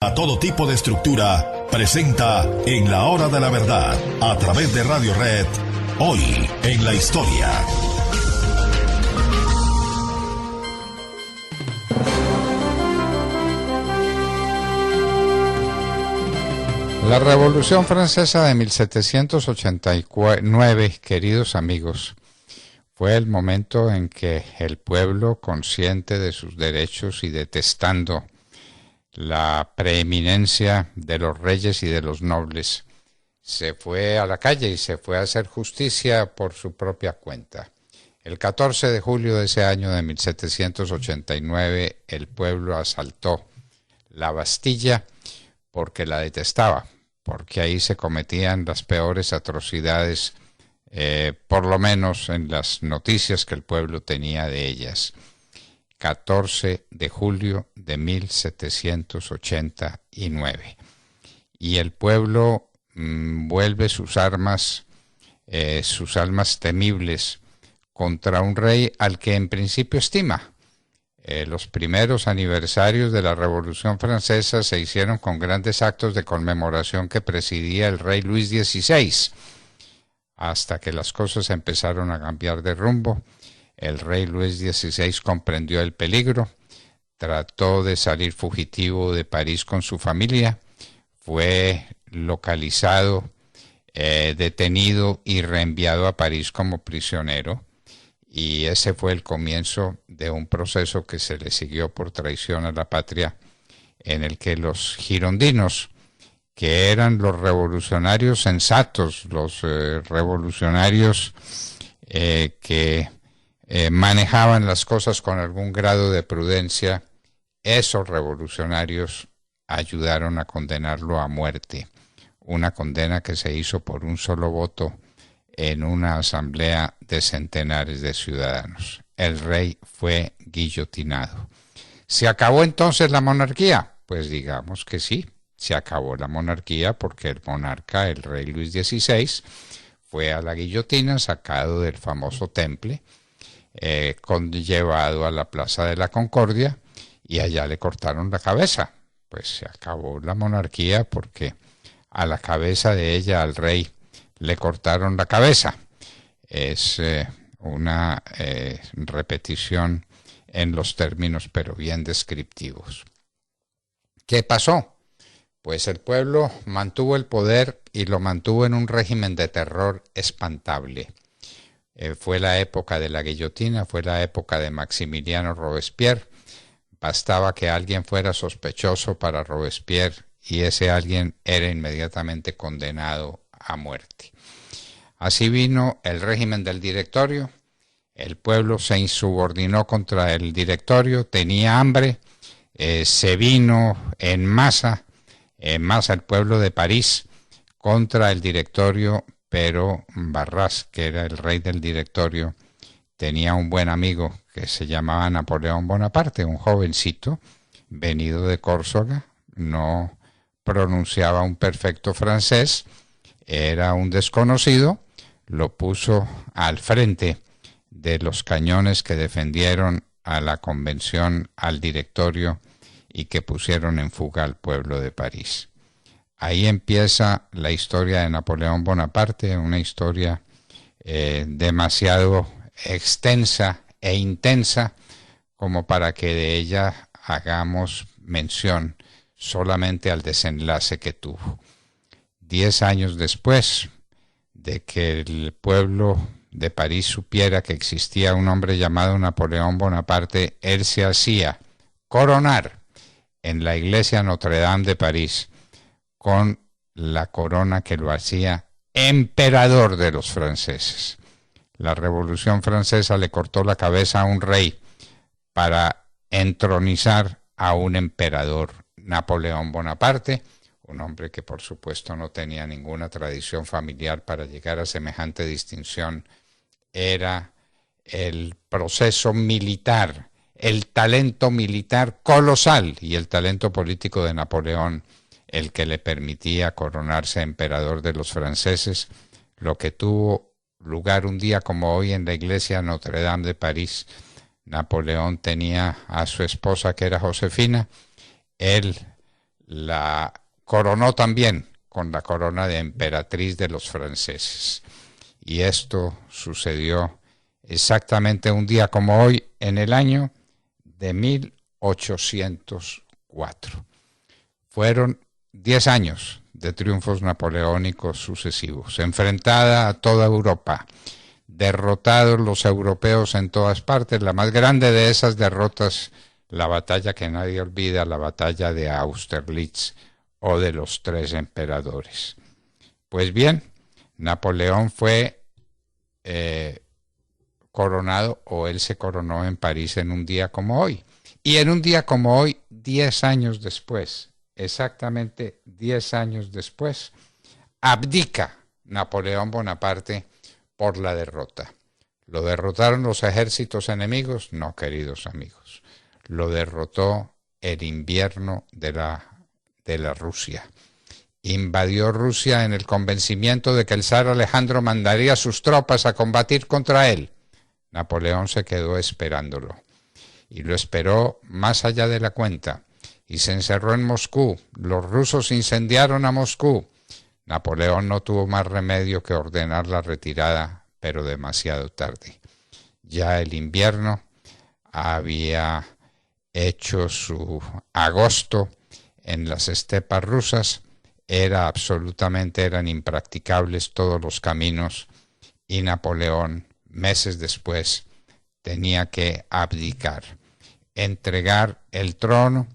A todo tipo de estructura, presenta En la Hora de la Verdad, a través de Radio Red, hoy en la historia. La Revolución Francesa de 1789, queridos amigos, fue el momento en que el pueblo, consciente de sus derechos y detestando la preeminencia de los reyes y de los nobles, se fue a la calle y se fue a hacer justicia por su propia cuenta. El 14 de julio de ese año de 1789, el pueblo asaltó la Bastilla porque la detestaba, porque ahí se cometían las peores atrocidades, por lo menos en las noticias que el pueblo tenía de ellas. 14 de julio de 1789. Y el pueblo vuelve sus almas temibles contra un rey al que en principio estima. Los primeros aniversarios de la Revolución Francesa se hicieron con grandes actos de conmemoración que presidía el rey Luis XVI, hasta que las cosas empezaron a cambiar de rumbo. El rey Luis XVI comprendió el peligro, trató de salir fugitivo de París con su familia, fue localizado, detenido y reenviado a París como prisionero, y ese fue el comienzo de un proceso que se le siguió por traición a la patria, en el que los girondinos, que eran los revolucionarios sensatos, los revolucionarios que manejaban las cosas con algún grado de prudencia, esos revolucionarios ayudaron a condenarlo a muerte, una condena que se hizo por un solo voto en una asamblea de centenares de ciudadanos. El rey fue guillotinado. ¿Se acabó entonces la monarquía? Pues digamos que sí, se acabó la monarquía porque el monarca, el rey Luis XVI, fue a la guillotina, sacado del famoso Temple, llevado a la Plaza de la Concordia, y allá le cortaron la cabeza. Pues se acabó la monarquía porque a la cabeza de ella, al rey, le cortaron la cabeza. Es una repetición en los términos, pero bien descriptivos. ¿Qué pasó? Pues el pueblo mantuvo el poder y lo mantuvo en un régimen de terror espantable. Fue la época de la guillotina, fue la época de Maximiliano Robespierre. Bastaba que alguien fuera sospechoso para Robespierre y ese alguien era inmediatamente condenado a muerte. Así vino el régimen del Directorio. El pueblo se insubordinó contra el Directorio, tenía hambre, se vino en masa el pueblo de París contra el Directorio, pero Barras, que era el rey del Directorio, tenía un buen amigo que se llamaba Napoleón Bonaparte, un jovencito venido de Córcega, no pronunciaba un perfecto francés, era un desconocido, lo puso al frente de los cañones que defendieron a la convención, al Directorio, y que pusieron en fuga al pueblo de París. Ahí empieza la historia de Napoleón Bonaparte, una historia demasiado extensa e intensa como para que de ella hagamos mención solamente al desenlace que tuvo. 10 años después de que el pueblo de París supiera que existía un hombre llamado Napoleón Bonaparte, él se hacía coronar en la iglesia Notre Dame de París con la corona que lo hacía emperador de los franceses. La Revolución Francesa le cortó la cabeza a un rey para entronizar a un emperador, Napoleón Bonaparte, un hombre que por supuesto no tenía ninguna tradición familiar para llegar a semejante distinción. Era el proceso militar, el talento militar colosal y el talento político de Napoleón el que le permitía coronarse emperador de los franceses, lo que tuvo lugar un día como hoy en la iglesia Notre Dame de París. Napoleón tenía a su esposa, que era Josefina, él la coronó también con la corona de emperatriz de los franceses. Y esto sucedió exactamente un día como hoy, en el año de 1804. Fueron 10 años de triunfos napoleónicos sucesivos, enfrentada a toda Europa, derrotados los europeos en todas partes. La más grande de esas derrotas, la batalla que nadie olvida, la batalla de Austerlitz o de los 3 emperadores. Pues bien, Napoleón fue coronado, o él se coronó en París en un día como hoy. Y en un día como hoy, 10 años después, exactamente 10 años después, abdica Napoleón Bonaparte por la derrota. ¿Lo derrotaron los ejércitos enemigos? No, queridos amigos. Lo derrotó el invierno de la Rusia. Invadió Rusia en el convencimiento de que el zar Alejandro mandaría sus tropas a combatir contra él. Napoleón se quedó esperándolo. Y lo esperó más allá de la cuenta. Y se encerró en Moscú. Los rusos incendiaron a Moscú. Napoleón no tuvo más remedio que ordenar la retirada, pero demasiado tarde. Ya el invierno había hecho su agosto en las estepas rusas. Eran impracticables todos los caminos, y Napoleón, meses después, tenía que abdicar, entregar el trono.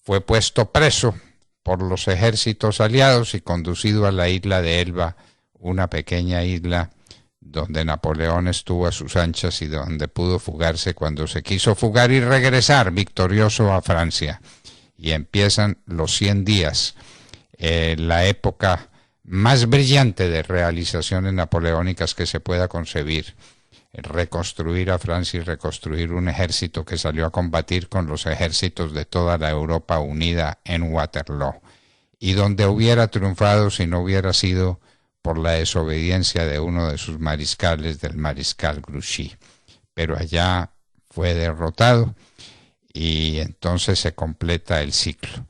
Fue puesto preso por los ejércitos aliados y conducido a la isla de Elba, una pequeña isla donde Napoleón estuvo a sus anchas y donde pudo fugarse cuando se quiso fugar y regresar victorioso a Francia. Y empiezan los 100 días, la época más brillante de realizaciones napoleónicas que se pueda concebir. Reconstruir a Francia y reconstruir un ejército que salió a combatir con los ejércitos de toda la Europa unida en Waterloo, y donde hubiera triunfado si no hubiera sido por la desobediencia de uno de sus mariscales, del mariscal Grouchy. Pero allá fue derrotado y entonces se completa el ciclo.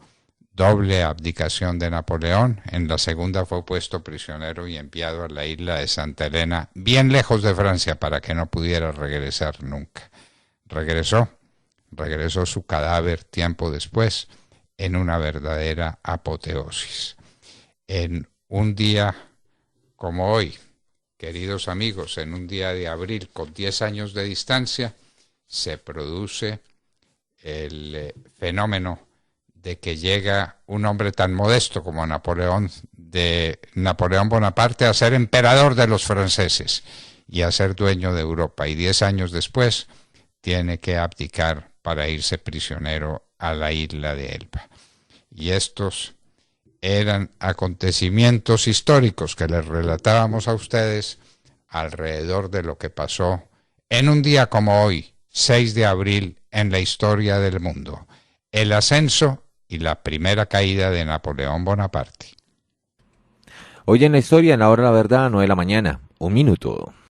Doble abdicación de Napoleón. En la segunda fue puesto prisionero y enviado a la isla de Santa Elena, bien lejos de Francia, para que no pudiera regresar nunca. Regresó su cadáver tiempo después en una verdadera apoteosis. En un día como hoy, queridos amigos, en un día de abril con 10 años de distancia, se produce el fenómeno de que llega un hombre tan modesto como Napoleón Bonaparte a ser emperador de los franceses y a ser dueño de Europa, y 10 años después tiene que abdicar para irse prisionero a la isla de Elba. Y estos eran acontecimientos históricos que les relatábamos a ustedes alrededor de lo que pasó en un día como hoy, 6 de abril, en la historia del mundo: el ascenso y la primera caída de Napoleón Bonaparte. Hoy en la historia, en la hora de la verdad, 9 de la mañana, 1 minuto.